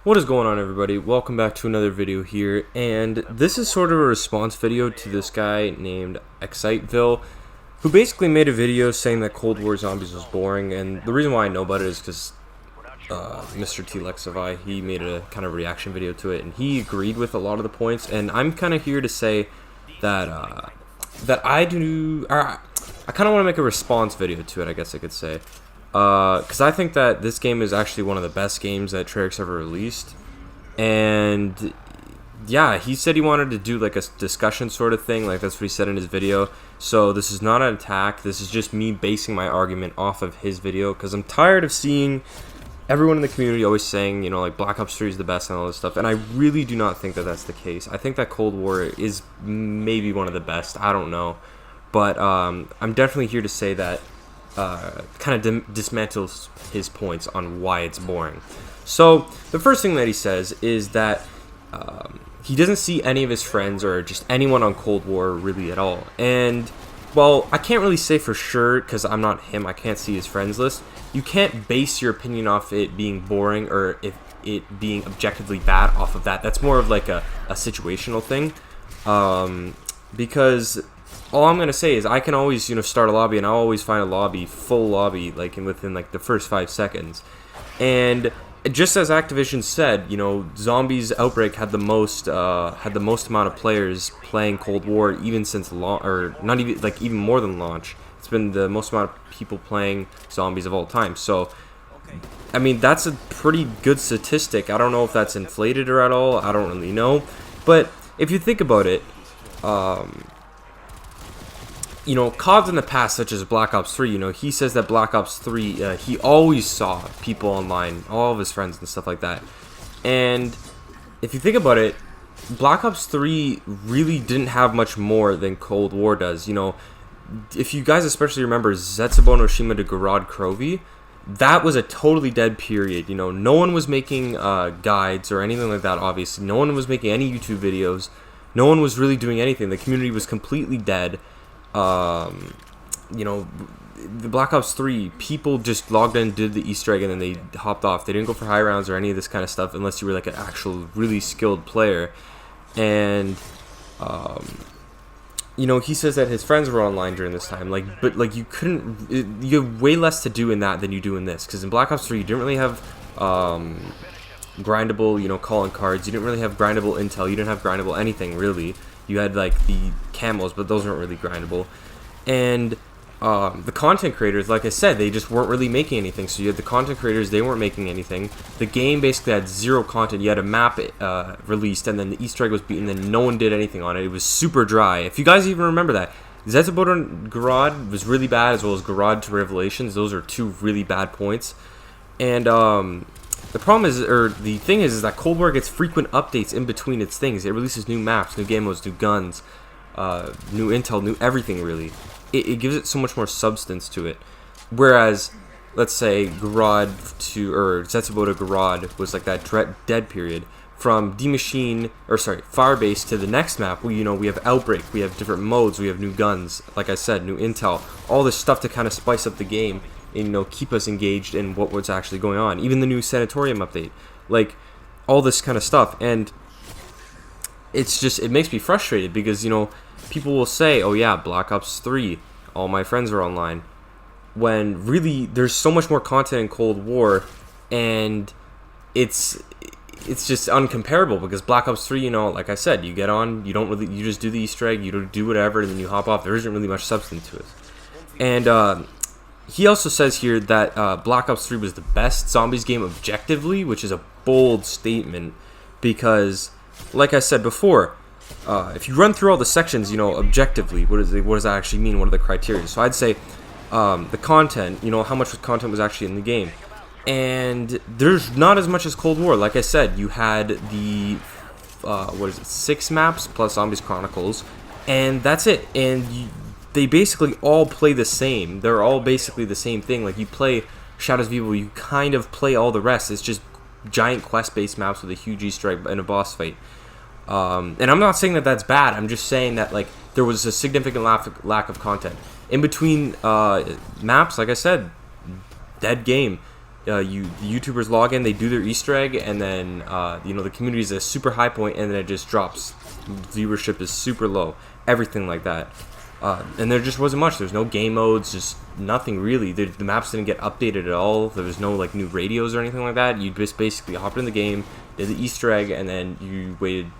What is going on, everybody? Welcome back to another video here, and this is sort of a response video to this guy named Ville, who basically made a video saying that Cold War Zombies was boring. And the reason why I know about it is because Mr. T-Lexify, he made a kind of reaction video to it, and he agreed with a lot of the points. And I'm kind of here to say that I kind of want to make a response video to it, I guess I could say. Because I think that this game is actually one of the best games that Treyarch's ever released. And yeah, he said he wanted to do like a discussion sort of thing, like that's what he said in his video. So this is not an attack, this is just me basing my argument off of his video, because I'm tired of seeing everyone in the community always saying, you know, like Black Ops 3 is the best and all this stuff. And I really do not think that that's the case. I think that Cold War is maybe one of the best, I don't know. But I'm definitely here to say that kind of dismantles his points on why it's boring. So the first thing that he says is that he doesn't see any of his friends or just anyone on Cold War really at all. And well, I can't really say for sure because I'm not him. I can't see his friends list. You can't base your opinion off it being boring or if it being objectively bad off of that. That's more of like a situational thing, because all I'm gonna say is I can always, you know, start a lobby and I'll always find a lobby, full lobby, like within like the first 5 seconds. And just as Activision said, you know, Zombies Outbreak had the most amount of players playing Cold War even since launch, or not even like even more than launch. It's been the most amount of people playing Zombies of all time. So I mean, that's a pretty good statistic. I don't know if that's inflated or at all. I don't really know. But if you think about it, you know, CODs in the past, such as Black Ops 3, you know, he says that Black Ops 3, he always saw people online, all of his friends and stuff like that. And if you think about it, Black Ops 3 really didn't have much more than Cold War does. You know, if you guys especially remember Zetsubo no Shima to Garad Krovi, that was a totally dead period. You know, no one was making guides or anything like that, obviously. No one was making any YouTube videos. No one was really doing anything. The community was completely dead. You know, the Black Ops 3, people just logged in, did the Easter egg, and then they hopped off. They didn't go for high rounds or any of this kind of stuff unless you were like an actual really skilled player. And you know, he says that his friends were online during this time, like, but like you have way less to do in that than you do in this, because in Black Ops 3 you didn't really have grindable, you know, calling cards. You didn't really have grindable intel. You didn't have grindable anything really. You had like the camos, but those weren't really grindable. And the content creators, like I said, they just weren't really making anything. So you had the content creators, they weren't making anything. The game basically had zero content. You had a map released, and then the Easter egg was beaten, and then no one did anything on it. It was super dry. If you guys even remember that, Zetsubo Garad was really bad, as well as Garad to Revelations. Those are two really bad points. And the problem is, or the thing is that Cold War gets frequent updates in between its things. It releases new maps, new game modes, new guns, new intel, new everything really. It gives it so much more substance to it. Whereas, let's say Garad to, or Zetsubo to Garad was like that dead period. From D-Machine, or sorry, Firebase to the next map, you know, we have Outbreak, we have different modes, we have new guns, like I said, new intel, all this stuff to kind of spice up the game and, you know, keep us engaged in what's actually going on. Even the new Sanatorium update, like all this kind of stuff. And it's just, it makes me frustrated because, you know, people will say, oh yeah, Black Ops 3, all my friends are online, when really there's so much more content in Cold War, and it's just uncomparable. Because Black Ops 3, you know, like I said, you get on, you just do the Easter egg, you don't do whatever, and then you hop off. There isn't really much substance to it. And he also says here that Black Ops 3 was the best Zombies game objectively, which is a bold statement because, like I said before, if you run through all the sections, you know, objectively, what does that actually mean? What are the criteria? So I'd say the content, you know, how much content was actually in the game. And there's not as much as Cold War. Like I said, you had the, 6 maps plus Zombies Chronicles, and that's it. And they basically all play the same. They're all basically the same thing. Like, you play Shadows of Evil, you kind of play all the rest. It's just giant quest-based maps with a huge Easter egg and a boss fight. And I'm not saying that that's bad. I'm just saying that, like, there was a significant lack of content. In between maps, like I said, dead game. the YouTubers log in, they do their Easter egg, and then the community is a super high point, and then it just drops. Viewership is super low, everything like that. And there just wasn't much. There's no game modes, just nothing really. The maps didn't get updated at all. There was no like new radios or anything like that. You just basically hopped in the game, did the Easter egg, and then you waited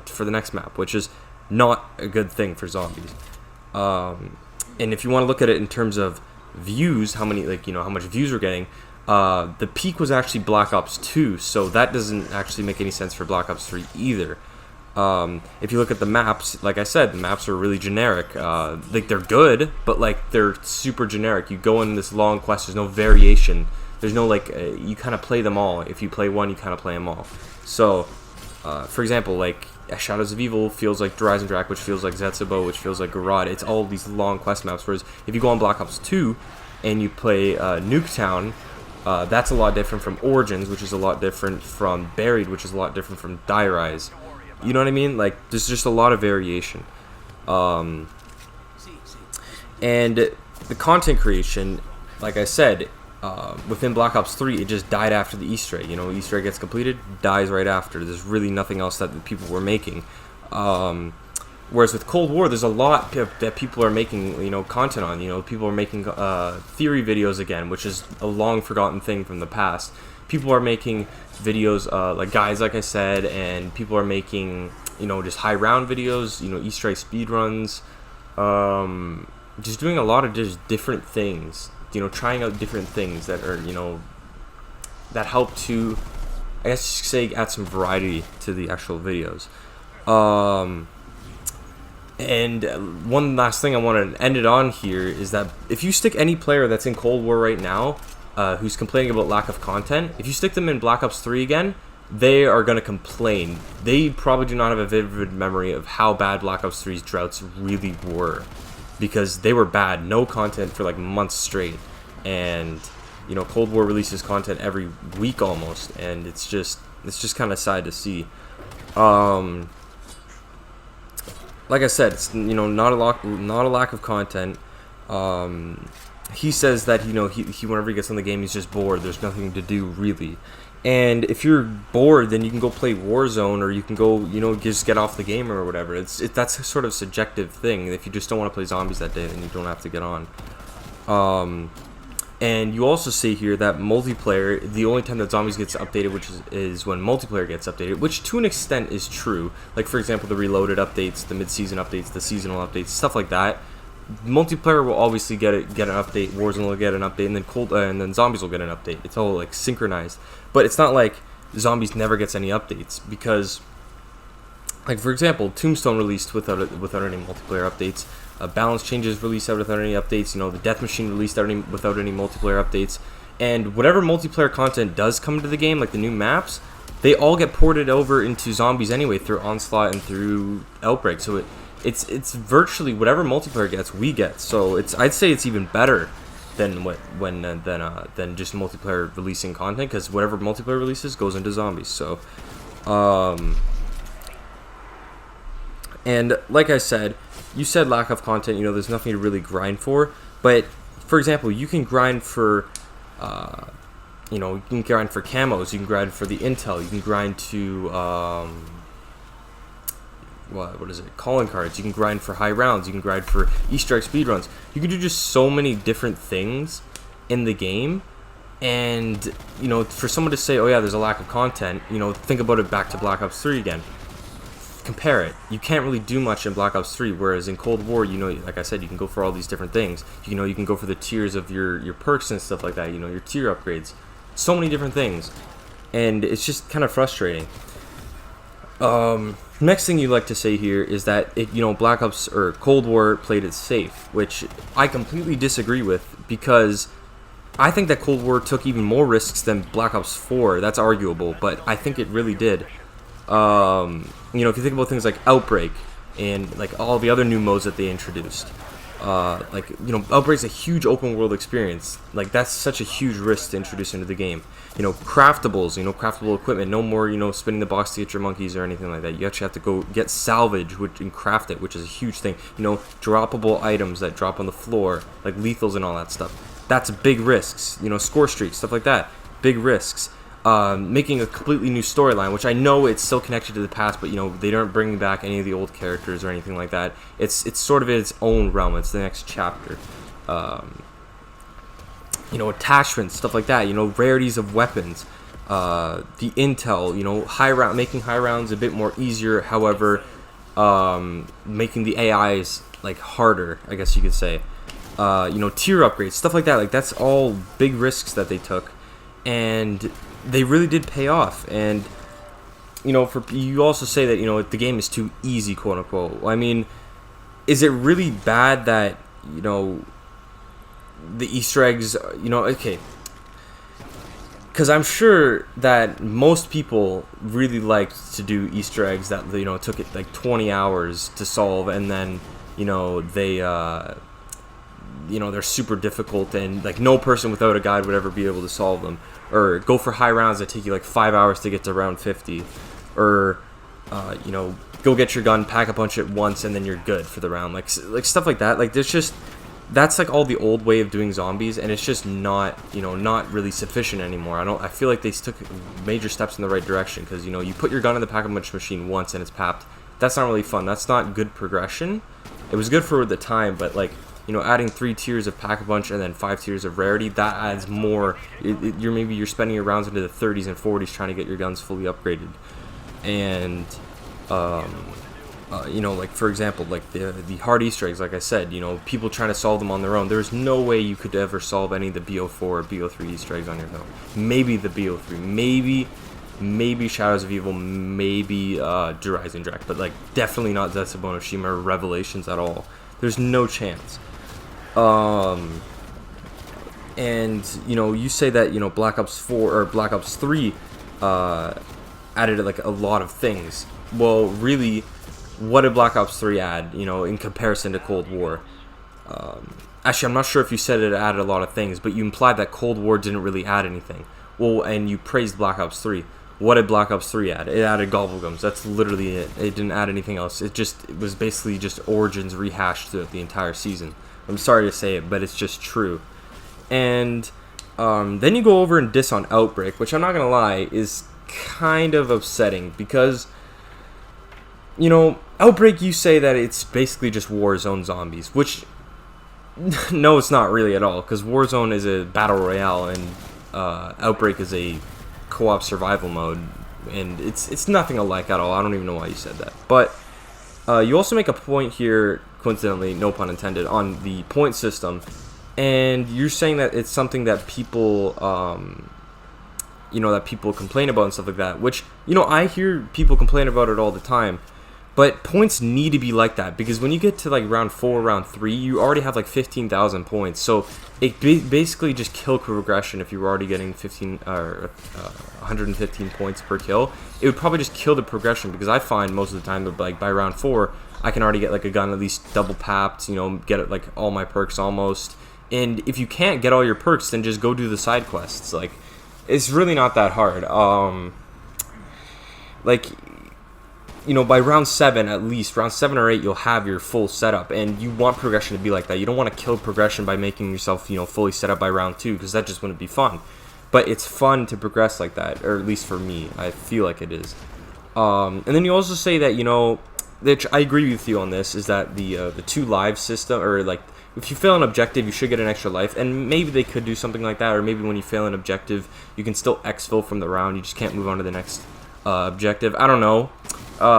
for the next map, which is not a good thing for zombies. And if you want to look at it in terms of views, how much views we're getting, the peak was actually Black Ops 2, so that doesn't actually make any sense for Black Ops 3 either. If you look at the maps, like I said, the maps are really generic. Like they're good, but like they're super generic. You go in this long quest, there's no variation. There's no like you kind of play them all. If you play one, you kind of play them all. So, for example, like Shadows of Evil feels like Horizon Drac, which feels like Zetsubo, which feels like Garad. It's all these long quest maps. Whereas if you go on Black Ops 2 and you play Nuketown, that's a lot different from Origins, which is a lot different from Buried, which is a lot different from Die Rise. You know what I mean? Like, there's just a lot of variation. And the content creation, like I said, within Black Ops 3, it just died after the Easter egg. Easter egg gets completed, dies right after. There's really nothing else that the people were making. Whereas with Cold War, there's a lot that people are making, content on. People are making theory videos again, which is a long forgotten thing from the past. People are making videos like guys, like I said, and people are making, just high round videos, Easter egg speedruns, just doing a lot of just different things, trying out different things that are, that help to, I guess you could say, add some variety to the actual videos. And one last thing I want to end it on here is that if you stick any player that's in Cold War right now, who's complaining about lack of content, if you stick them in Black Ops 3 again, they are going to complain. They probably do not have a vivid memory of how bad Black Ops 3's droughts really were, because they were bad. No content for like months straight, and Cold War releases content every week almost, and it's just kind of sad to see. Like I said, it's not a lack of content. He says that he whenever he gets on the game, he's just bored. There's nothing to do really, and if you're bored, then you can go play Warzone, or you can go just get off the game or whatever. That's a sort of subjective thing. If you just don't want to play zombies that day, then you don't have to get on. And you also see here that multiplayer, the only time that zombies gets updated, which is when multiplayer gets updated, which to an extent is true. Like for example, the Reloaded updates, the mid-season updates, the seasonal updates, stuff like that. Multiplayer will obviously get an update. Warzone will get an update, and then zombies will get an update. It's all like synchronized, but it's not like zombies never gets any updates, because, like for example, Tombstone released without any multiplayer updates. Balance changes released out without any updates. The Death Machine released without any multiplayer updates, and whatever multiplayer content does come to the game, like the new maps, they all get ported over into zombies anyway through Onslaught and through Outbreak. So it's virtually whatever multiplayer gets, we get. So I'd say it's even better than than just multiplayer releasing content, because whatever multiplayer releases goes into zombies. So, and like I said, you said lack of content. There's nothing to really grind for. But for example, you can grind for, you can grind for camos. You can grind for the intel. You can grind to what is it? Calling cards. You can grind for high rounds. You can grind for Easter egg speedruns. You can do just so many different things in the game. And for someone to say, "Oh yeah, there's a lack of content," think about it back to Black Ops 3 again. Compare it. You can't really do much in Black Ops 3, whereas in Cold War, like I said, you can go for all these different things. You can go for the tiers of your perks and stuff like that. Your tier upgrades. So many different things, and it's just kind of frustrating. Next thing you like to say here is that Black Ops or Cold War played it safe, which I completely disagree with, because I think that Cold War took even more risks than Black Ops 4. That's arguable, but I think it really did. If you think about things like Outbreak and like all the other new modes that they introduced, Outbreak's a huge open world experience. Like that's such a huge risk to introduce into the game. Craftables, craftable equipment. No more, spinning the box to get your monkeys or anything like that. You actually have to go get salvage and craft it, which is a huge thing. Droppable items that drop on the floor, like lethals and all that stuff. That's big risks. Score streaks, stuff like that. big risks. Making a completely new storyline, which I know it's still connected to the past, but they aren't bringing back any of the old characters or anything like that. It's sort of in its own realm. It's the next chapter. Attachments, stuff like that. Rarities of weapons, the intel. Making high rounds a bit more easier. However, making the AIs like harder, I guess you could say. Tier upgrades, stuff like that. Like that's all big risks that they took, and they really did pay off. And you also say that the game is too easy, quote unquote. I mean, is it really bad that the Easter eggs, okay, because I'm sure that most people really liked to do Easter eggs that took it like 20 hours to solve, and then they're super difficult, and like no person without a guide would ever be able to solve them. Or go for high rounds that take you like 5 hours to get to round 50. Or go get your gun, pack a punch at once, and then you're good for the round. Like stuff like that. Like that's like all the old way of doing zombies, and it's just not really sufficient anymore. I feel like they took major steps in the right direction, because you put your gun in the pack a punch machine once and it's papped. That's not really fun. That's not good progression. It was good for the time, but like adding 3 tiers of pack-a-punch and then 5 tiers of rarity, that adds more. You're spending your rounds into the 30s and 40s trying to get your guns fully upgraded. And like for example, like the hard Easter eggs, like I said, people trying to solve them on their own. There's no way you could ever solve any of the BO4 or BO3 Easter eggs on your own. Maybe the BO3, maybe Shadows of Evil, maybe Horizon Drac, but like definitely not Zetsubou no Shima or Revelations at all. There's no chance. And you say that Black Ops 4 or Black Ops 3 added like a lot of things. Well, really, what did Black Ops 3 add in comparison to Cold War? Actually, I'm not sure if you said it added a lot of things, but you implied that Cold War didn't really add anything. Well, and you praised Black Ops 3. What did Black Ops 3 add? It added Gobblegums. That's literally it. It didn't add anything else. It was basically just Origins rehashed throughout the entire season. I'm sorry to say it, but it's just true. And then you go over and diss on Outbreak, which I'm not going to lie is kind of upsetting, because Outbreak, you say that it's basically just Warzone zombies, which no, it's not really at all, because Warzone is a battle royale and Outbreak is a co-op survival mode, and it's nothing alike at all. I don't even know why you said that. But you also make a point here, coincidentally, no pun intended, on the point system, and you're saying that it's something that people that people complain about and stuff like that, which I hear people complain about it all the time. But points need to be like that, because when you get to like round 4, round 3, you already have like 15,000 points. So it basically just kill progression. If you were already getting 115 points per kill, it would probably just kill the progression, because I find most of the time that like by round 4, I can already get like a gun at least double papped, get it like all my perks almost. And if you can't get all your perks, then just go do the side quests. Like, it's really not that hard. By round 7, at least, round 7 or 8, you'll have your full setup, and you want progression to be like that. You don't want to kill progression by making yourself, fully set up by round 2, because that just wouldn't be fun. But it's fun to progress like that, or at least for me, I feel like it is. And then you also say that, which I agree with you on this, is that the 2 live system, or like, if you fail an objective, you should get an extra life, and maybe they could do something like that, or maybe when you fail an objective, you can still exfil from the round, you just can't move on to the next objective. I don't know.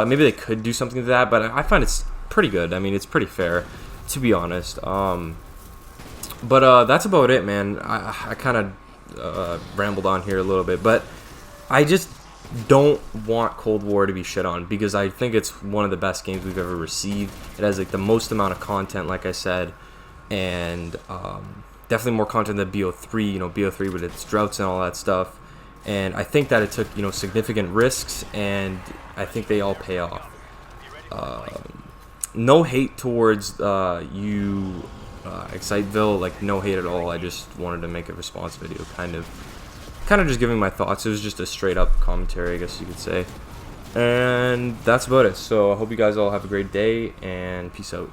Maybe they could do something to that, but I find it's pretty good. I mean, it's pretty fair, to be honest. But that's about it, man. I kind of rambled on here a little bit, but I just don't want Cold War to be shit on, because I think it's one of the best games we've ever received. It has like the most amount of content, like I said, and definitely more content than BO3. BO3 with its droughts and all that stuff. And I think that it took, significant risks, and I think they all pay off. No hate towards you, Exciteville, like no hate at all. I just wanted to make a response video, kind of just giving my thoughts. It was just a straight up commentary, I guess you could say. And that's about it. So I hope you guys all have a great day, and peace out.